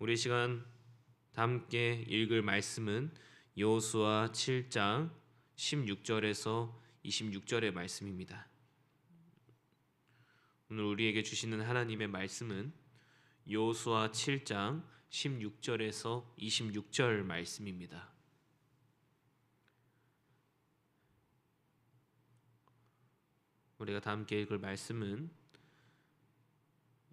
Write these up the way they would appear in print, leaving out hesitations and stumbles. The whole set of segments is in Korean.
우리 시간 함께 읽을 말씀은 여호수아 7장 16절에서 26절의 말씀입니다. 오늘 우리에게 주시는 하나님의 말씀은 여호수아 7장 16절에서 26절 말씀입니다. 우리가 다 함께 읽을 말씀은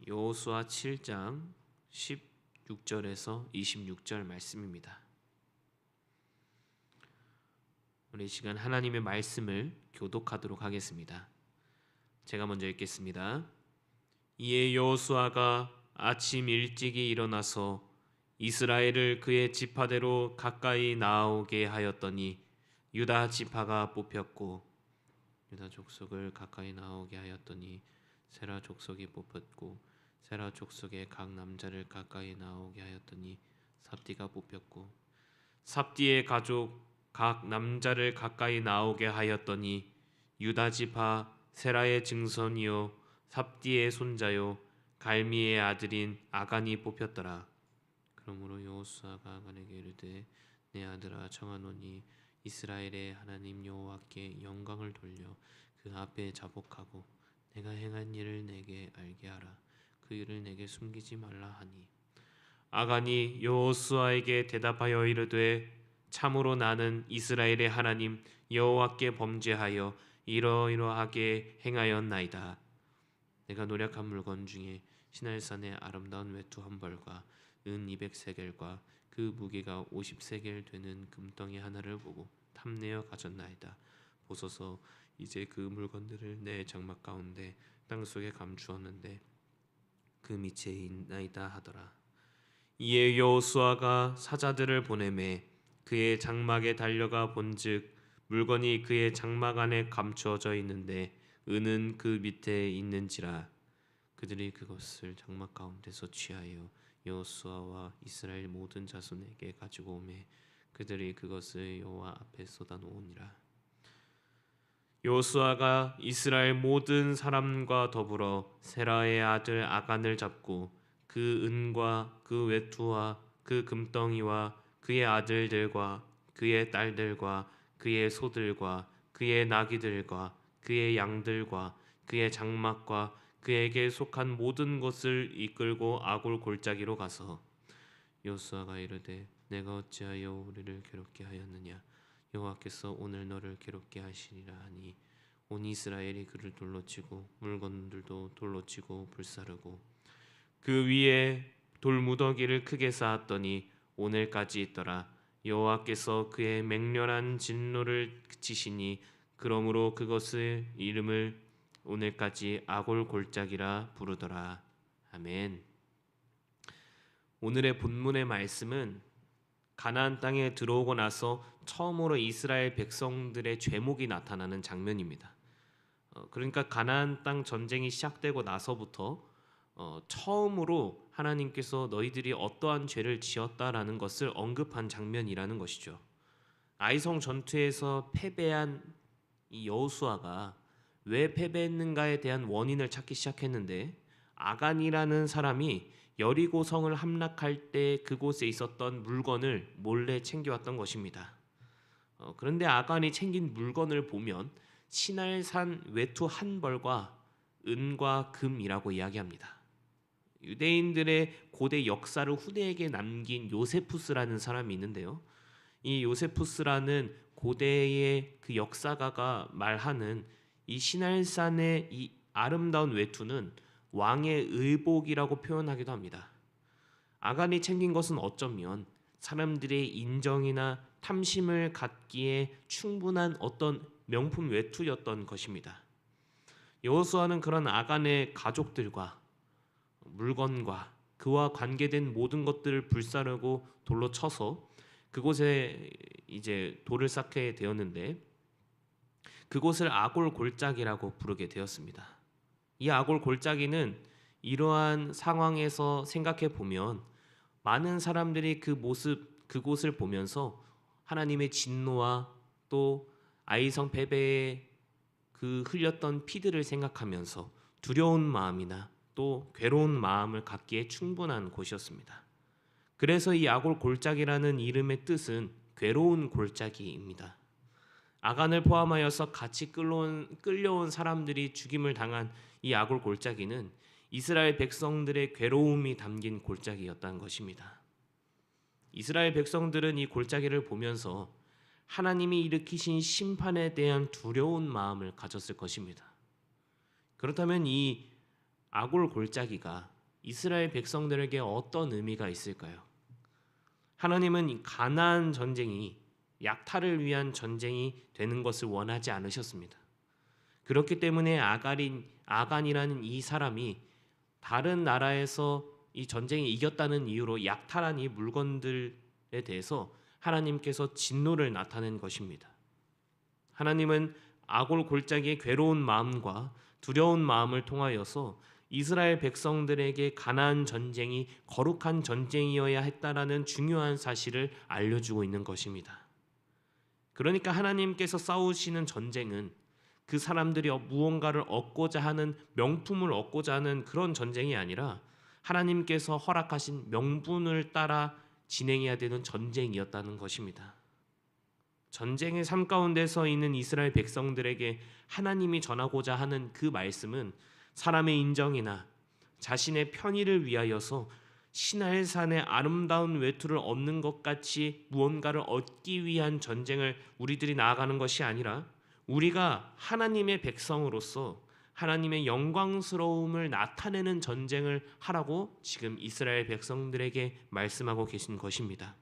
여호수아 7장 16절에서 26절 말씀입니다. 우리 시간 하나님의 말씀을 교독하도록 하겠습니다. 제가 먼저 읽겠습니다. 이에 여호수아가 아침 일찍이 일어나서 이스라엘을 그의 지파대로 가까이 나오게 하였더니 유다 지파가 뽑혔고 유다 족속을 가까이 나오게 하였더니 세라 족속이 뽑혔고 세라 족속의 각 남자를 가까이 나오게 하였더니 삽디가 뽑혔고 삽디의 가족 각 남자를 가까이 나오게 하였더니 유다 지파 세라의 증손이요 삽디의 손자요 갈미의 아들인 아간이 뽑혔더라. 그러므로 여호수아가 아간에게 이르되 내 아들아 청하노니 이스라엘의 하나님 여호와께 영광을 돌려 그 앞에 자복하고 내가 행한 일을 내게 알게 하라. 그 일을 내게 숨기지 말라 하니 아간이 여호수아에게 대답하여 이르되 참으로 나는 이스라엘의 하나님 여호와께 범죄하여 이러이러하게 행하였나이다. 내가 노력한 물건 중에 시날산의 아름다운 외투 한 벌과 은 200세겔과 그 무게가 50세겔 되는 금덩이 하나를 보고 탐내어 가졌나이다. 보소서 이제 그 물건들을 내 장막 가운데 땅속에 감추었는데 그 밑에 있나이다 하더라. 이에 여호수아가 사자들을 보내매 그의 장막에 달려가 본즉 물건이 그의 장막 안에 감추어져 있는데 은은 그 밑에 있는지라. 그들이 그것을 장막 가운데서 취하여 여호수아와 이스라엘 모든 자손에게 가지고 오매 그들이 그것을 여호와 앞에 쏟아놓으니라. 여호수아가 이스라엘 모든 사람과 더불어 세라의 아들 아간을 잡고 그 은과 그 외투와 그 금덩이와 그의 아들들과 그의 딸들과 그의 소들과 그의 나귀들과 그의 양들과 그의 장막과 그에게 속한 모든 것을 이끌고 아골 골짜기로 가서 여호수아가 이르되 내가 어찌하여 우리를 괴롭게 하였느냐. 여호와께서 오늘 너를 괴롭게 하시리라 하니 온 이스라엘이 그를 돌로 치고 물건들도 돌로 치고 불사르고 그 위에 돌무더기를 크게 쌓았더니 오늘까지 있더라. 여호와께서 그의 맹렬한 진노를 그치시니 그러므로 그것을 이름을 오늘까지 아골 골짜기라 부르더라. 아멘. 오늘의 본문의 말씀은 가나안 땅에 들어오고 나서 처음으로 이스라엘 백성들의 죄목이 나타나는 장면입니다. 그러니까 가나안 땅 전쟁이 시작되고 나서부터 처음으로 하나님께서 너희들이 어떠한 죄를 지었다라는 것을 언급한 장면이라는 것이죠. 아이성 전투에서 패배한 이 여호수아가 왜 패배했는가에 대한 원인을 찾기 시작했는데 아간이라는 사람이 여리고 성을 함락할 때 그곳에 있었던 물건을 몰래 챙겨왔던 것입니다. 그런데 아간이 챙긴 물건을 보면 시날산 외투 한 벌과 은과 금이라고 이야기합니다. 유대인들의 고대 역사를 후대에게 남긴 요세푸스라는 사람이 있는데요. 이 요세푸스라는 고대의 그 역사가가 말하는 이 시날산의 이 아름다운 외투는 왕의 의복이라고 표현하기도 합니다. 아간이 챙긴 것은 어쩌면 사람들의 인정이나 탐심을 갖기에 충분한 어떤 명품 외투였던 것입니다. 여호수아는 그런 아간의 가족들과 물건과 그와 관계된 모든 것들을 불사르고 돌로 쳐서 그곳에 이제 돌을 쌓게 되었는데 그곳을 아골 골짜기라고 부르게 되었습니다. 이 아골 골짜기는 이러한 상황에서 생각해 보면 많은 사람들이 그곳을 보면서 하나님의 진노와 또 아이성 패배의 그 흘렸던 피들을 생각하면서 두려운 마음이나 또 괴로운 마음을 갖기에 충분한 곳이었습니다. 그래서 이 아골 골짜기라는 이름의 뜻은 괴로운 골짜기입니다. 아간을 포함하여서 같이 끌려온 사람들이 죽임을 당한 이 아골 골짜기는 이스라엘 백성들의 괴로움이 담긴 골짜기였다는 것입니다. 이스라엘 백성들은 이 골짜기를 보면서 하나님이 일으키신 심판에 대한 두려운 마음을 가졌을 것입니다. 그렇다면 이 아골 골짜기가 이스라엘 백성들에게 어떤 의미가 있을까요? 하나님은 가나안 전쟁이 약탈을 위한 전쟁이 되는 것을 원하지 않으셨습니다. 그렇기 때문에 아간이라는 이 사람이 다른 나라에서 이 전쟁에 이겼다는 이유로 약탈한 이 물건들에 대해서 하나님께서 진노를 나타낸 것입니다. 하나님은 아골 골짜기의 괴로운 마음과 두려운 마음을 통하여서 이스라엘 백성들에게 가나안 전쟁이 거룩한 전쟁이어야 했다라는 중요한 사실을 알려주고 있는 것입니다. 그러니까 하나님께서 싸우시는 전쟁은 그 사람들이 무언가를 얻고자 하는, 명품을 얻고자 하는 그런 전쟁이 아니라 하나님께서 허락하신 명분을 따라 진행해야 되는 전쟁이었다는 것입니다. 전쟁의 삶 가운데서 있는 이스라엘 백성들에게 하나님이 전하고자 하는 그 말씀은 사람의 인정이나 자신의 편의를 위하여서 시날산의 아름다운 외투를 얻는 것 같이 무언가를 얻기 위한 전쟁을 우리들이 나아가는 것이 아니라 우리가 하나님의 백성으로서 하나님의 영광스러움을 나타내는 전쟁을 하라고 지금 이스라엘 백성들에게 말씀하고 계신 것입니다.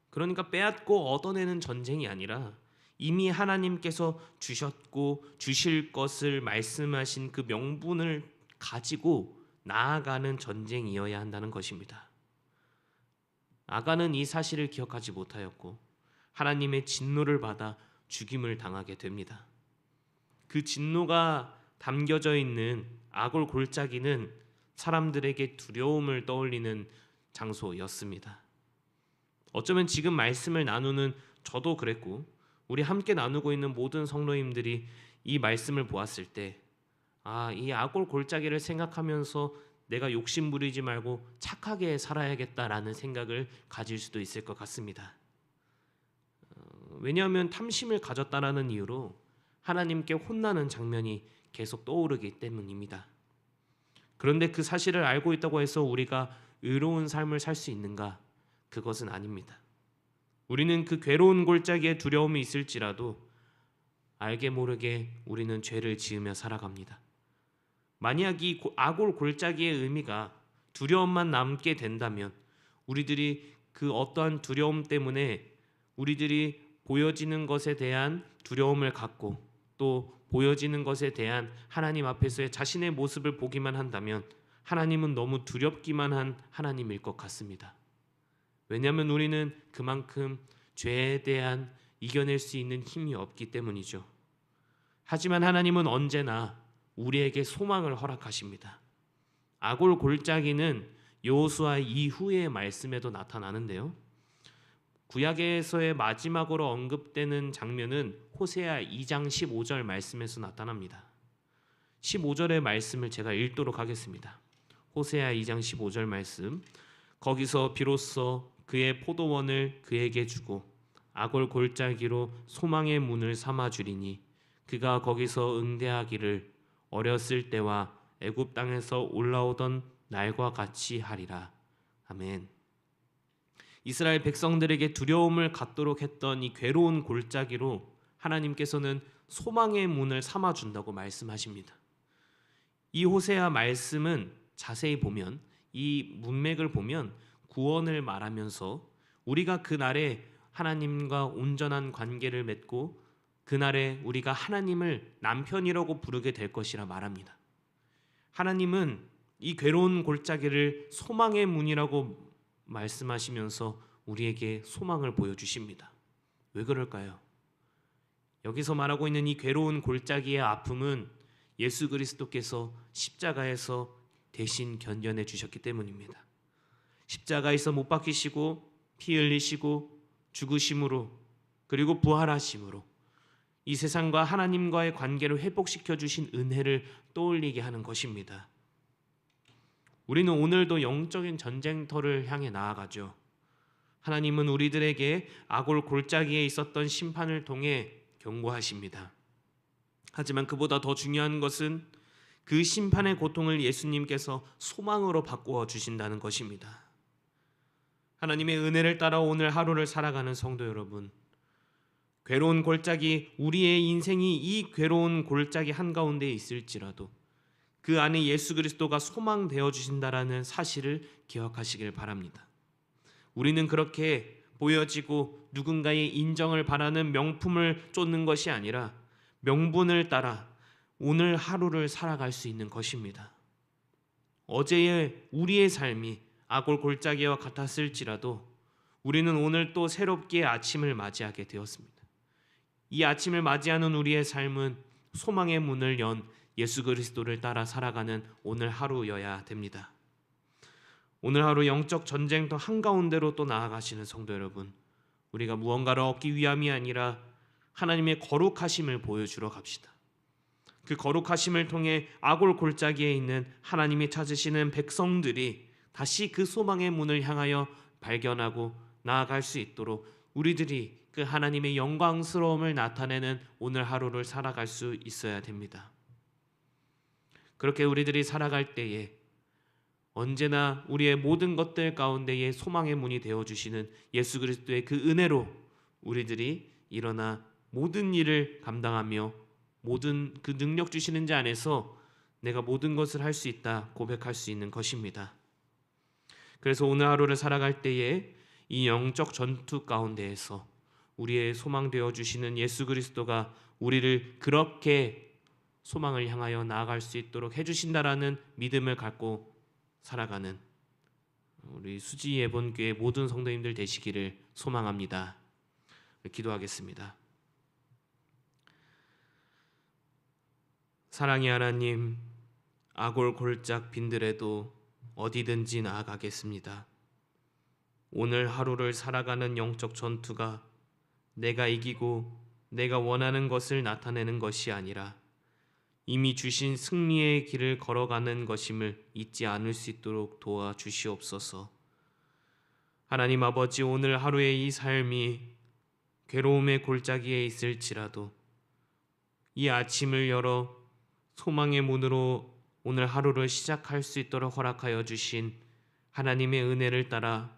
그러니까 빼앗고 얻어내는 전쟁이 아니라 이미 하나님께서 주셨고 주실 것을 말씀하신 그 명분을 가지고 나아가는 전쟁이어야 한다는 것입니다. 아간은 이 사실을 기억하지 못하였고 하나님의 진노를 받아 죽임을 당하게 됩니다. 그 진노가 담겨져 있는 아골 골짜기는 사람들에게 두려움을 떠올리는 장소였습니다. 어쩌면 지금 말씀을 나누는 저도 그랬고 우리 함께 나누고 있는 모든 성도님들이 이 말씀을 보았을 때 이 아골 골짜기를 생각하면서 내가 욕심 부리지 말고 착하게 살아야겠다라는 생각을 가질 수도 있을 것 같습니다. 왜냐하면 탐심을 가졌다라는 이유로 하나님께 혼나는 장면이 계속 떠오르기 때문입니다. 그런데 그 사실을 알고 있다고 해서 우리가 의로운 삶을 살 수 있는가? 그것은 아닙니다. 우리는 그 괴로운 골짜기에 두려움이 있을지라도 알게 모르게 우리는 죄를 지으며 살아갑니다. 만약 이 아골 골짜기의 의미가 두려움만 남게 된다면 우리들이 그 어떠한 두려움 때문에 우리들이 보여지는 것에 대한 두려움을 갖고 또 보여지는 것에 대한 하나님 앞에서의 자신의 모습을 보기만 한다면 하나님은 너무 두렵기만 한 하나님일 것 같습니다. 왜냐하면 우리는 그만큼 죄에 대한 이겨낼 수 있는 힘이 없기 때문이죠. 하지만 하나님은 언제나 우리에게 소망을 허락하십니다. 아골 골짜기는 여호수아 이후의 말씀에도 나타나는데요. 구약에서의 마지막으로 언급되는 장면은 호세아 2장 15절 말씀에서 나타납니다. 15절의 말씀을 제가 읽도록 하겠습니다. 호세아 2장 15절 말씀. 거기서 비로소 그의 포도원을 그에게 주고 아골 골짜기로 소망의 문을 삼아 주리니 그가 거기서 응대하기를 어렸을 때와 애굽 땅에서 올라오던 날과 같이 하리라. 아멘. 이스라엘 백성들에게 두려움을 갖도록 했던 이 괴로운 골짜기로 하나님께서는 소망의 문을 삼아 준다고 말씀하십니다. 이 호세아 말씀은 자세히 보면 이 문맥을 보면 구원을 말하면서 우리가 그날에 하나님과 온전한 관계를 맺고 그날에 우리가 하나님을 남편이라고 부르게 될 것이라 말합니다. 하나님은 이 괴로운 골짜기를 소망의 문이라고 말씀하시면서 우리에게 소망을 보여주십니다. 왜 그럴까요? 여기서 말하고 있는 이 괴로운 골짜기의 아픔은 예수 그리스도께서 십자가에서 대신 견뎌내 주셨기 때문입니다. 십자가에서 못 박히시고 피 흘리시고 죽으심으로 그리고 부활하심으로 이 세상과 하나님과의 관계를 회복시켜 주신 은혜를 떠올리게 하는 것입니다. 우리는 오늘도 영적인 전쟁터를 향해 나아가죠. 하나님은 우리들에게 아골 골짜기에 있었던 심판을 통해 경고하십니다. 하지만 그보다 더 중요한 것은 그 심판의 고통을 예수님께서 소망으로 바꾸어 주신다는 것입니다. 하나님의 은혜를 따라 오늘 하루를 살아가는 성도 여러분, 괴로운 골짜기, 우리의 인생이 이 괴로운 골짜기 한가운데 있을지라도 그 안에 예수 그리스도가 소망되어 주신다라는 사실을 기억하시길 바랍니다. 우리는 그렇게 보여지고 누군가의 인정을 바라는 명품을 쫓는 것이 아니라 명분을 따라 오늘 하루를 살아갈 수 있는 것입니다. 어제의 우리의 삶이 아골 골짜기와 같았을지라도 우리는 오늘 또 새롭게 아침을 맞이하게 되었습니다. 이 아침을 맞이하는 우리의 삶은 소망의 문을 연 예수 그리스도를 따라 살아가는 오늘 하루여야 됩니다. 오늘 하루 영적 전쟁터 한가운데로 또 나아가시는 성도 여러분, 우리가 무언가를 얻기 위함이 아니라 하나님의 거룩하심을 보여주러 갑시다. 그 거룩하심을 통해 아골 골짜기에 있는 하나님이 찾으시는 백성들이 다시 그 소망의 문을 향하여 발견하고 나아갈 수 있도록 우리들이 그 하나님의 영광스러움을 나타내는 오늘 하루를 살아갈 수 있어야 됩니다. 그렇게 우리들이 살아갈 때에 언제나 우리의 모든 것들 가운데에 소망의 문이 되어주시는 예수 그리스도의 그 은혜로 우리들이 일어나 모든 일을 감당하며 모든 그 능력 주시는 자 안에서 내가 모든 것을 할 수 있다 고백할 수 있는 것입니다. 그래서 오늘 하루를 살아갈 때에 이 영적 전투 가운데에서 우리의 소망 되어 주시는 예수 그리스도가 우리를 그렇게 소망을 향하여 나아갈 수 있도록 해주신다라는 믿음을 갖고 살아가는 우리 수지 예본교회 모든 성도님들 되시기를 소망합니다. 기도하겠습니다. 사랑의 하나님, 아골 골짝 빈들에도 어디든지 나아가겠습니다. 오늘 하루를 살아가는 영적 전투가 내가 이기고 내가 원하는 것을 나타내는 것이 아니라 이미 주신 승리의 길을 걸어가는 것임을 잊지 않을 수 있도록 도와주시옵소서. 하나님 아버지, 오늘 하루의 이 삶이 괴로움의 골짜기에 있을지라도 이 아침을 열어 소망의 문으로 오늘 하루를 시작할 수 있도록 허락하여 주신 하나님의 은혜를 따라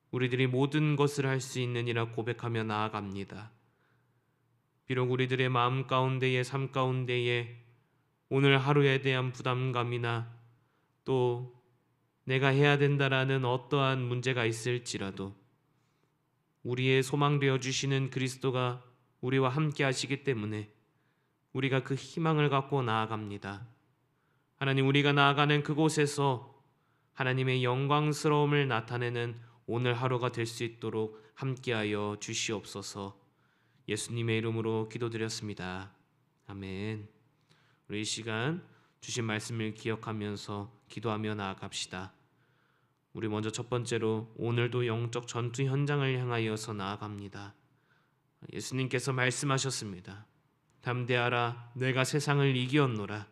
우리들이 모든 것을 할 수 있느니라 고백하며 나아갑니다. 비록 우리들의 마음 가운데에 삶 가운데에 오늘 하루에 대한 부담감이나 또 내가 해야 된다라는 어떠한 문제가 있을지라도 우리의 소망되어 주시는 그리스도가 우리와 함께 하시기 때문에 우리가 그 희망을 갖고 나아갑니다. 하나님, 우리가 나아가는 그곳에서 하나님의 영광스러움을 나타내는 오늘 하루가 될 수 있도록 함께하여 주시옵소서. 예수님의 이름으로 기도드렸습니다. 아멘. 우리 이 시간 주신 말씀을 기억하면서 기도하며 나아갑시다. 우리 먼저 첫 번째로 오늘도 영적 전투 현장을 향하여서 나아갑니다. 예수님께서 말씀하셨습니다. 담대하라, 내가 세상을 이기었노라.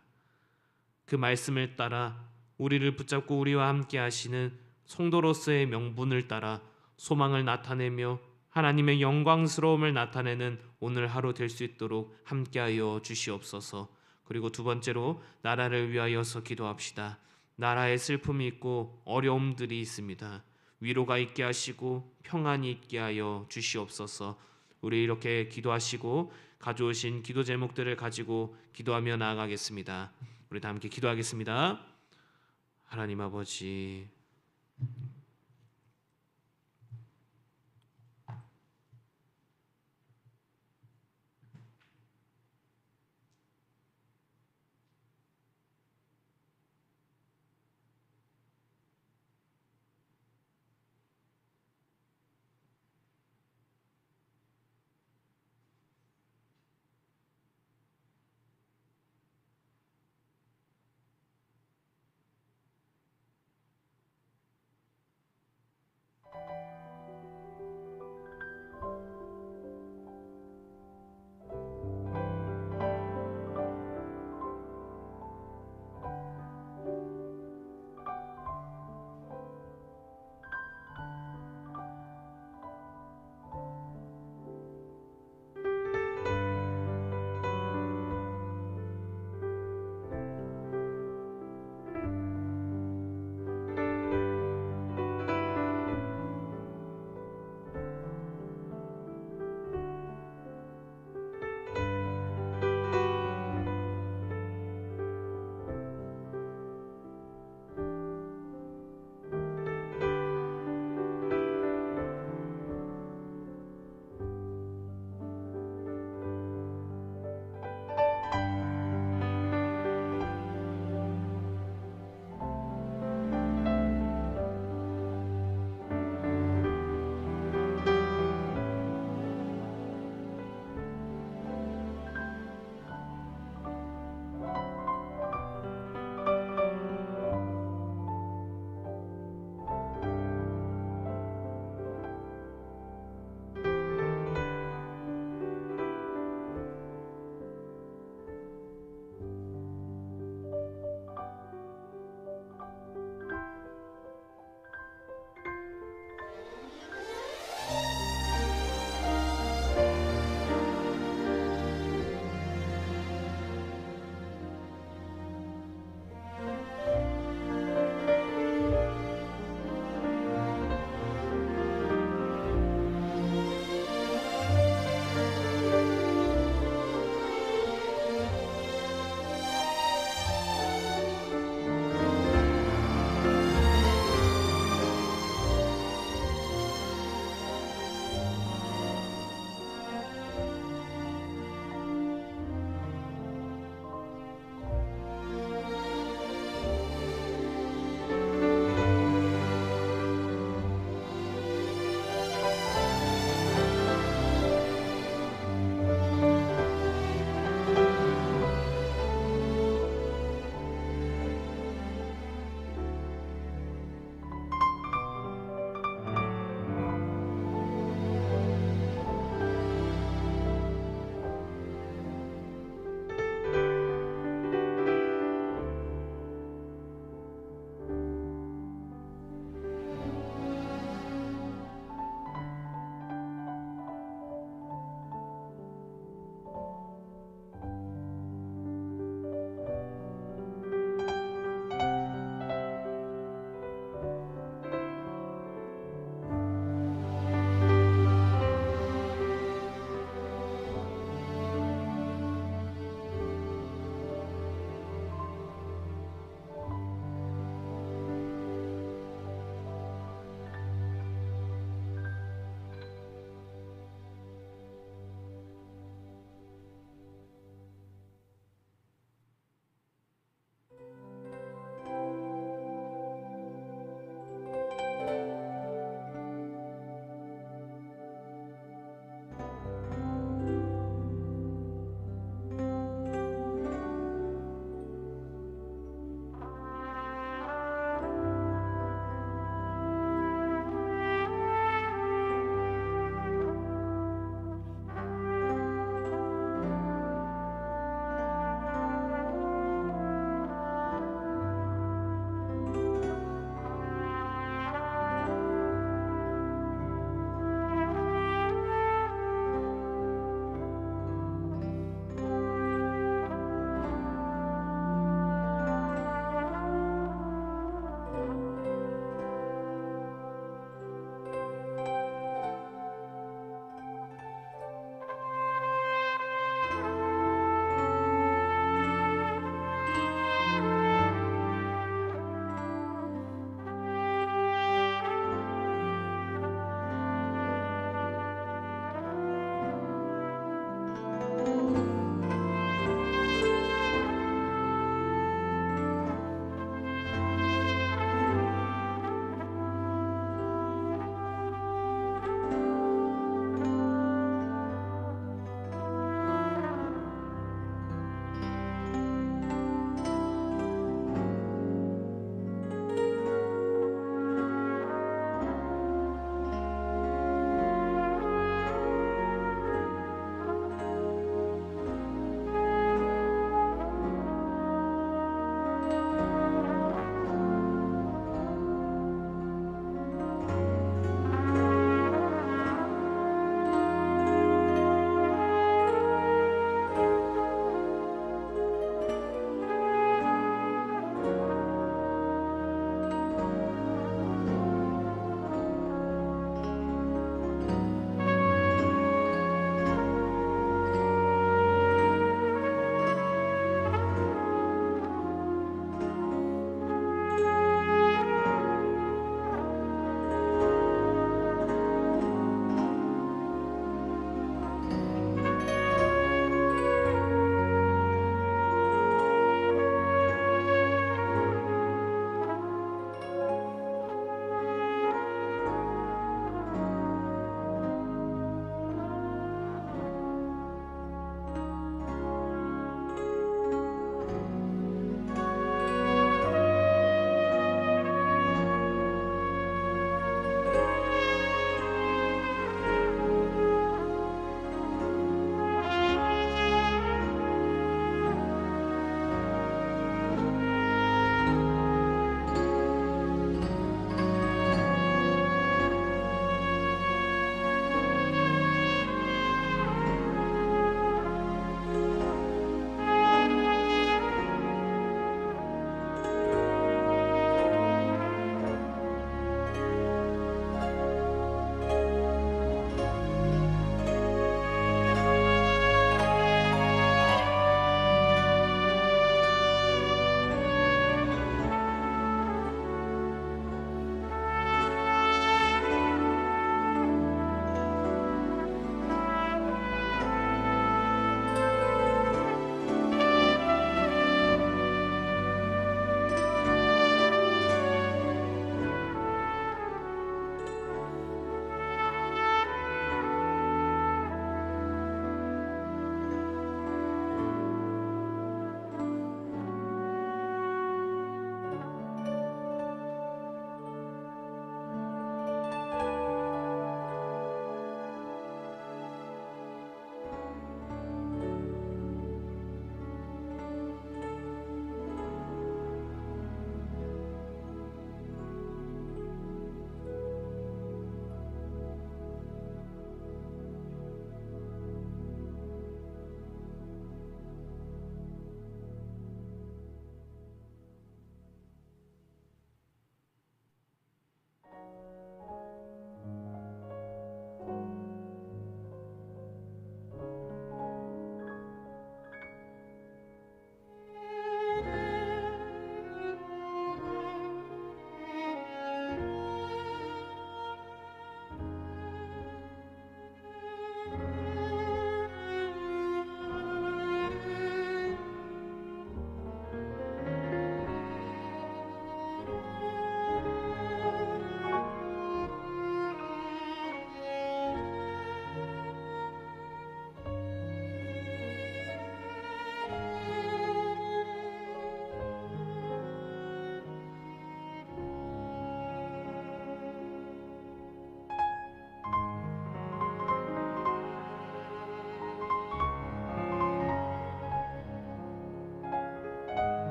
그 말씀을 따라 우리를 붙잡고 우리와 함께 하시는 성도로서의 명분을 따라 소망을 나타내며 하나님의 영광스러움을 나타내는 오늘 하루 될 수 있도록 함께하여 주시옵소서. 그리고 두 번째로 나라를 위하여서 기도합시다. 나라에 슬픔이 있고 어려움들이 있습니다. 위로가 있게 하시고 평안이 있게 하여 주시옵소서. 우리 이렇게 기도하시고 가져오신 기도 제목들을 가지고 기도하며 나아가겠습니다. 우리 다 함께 기도하겠습니다. 하나님 아버지,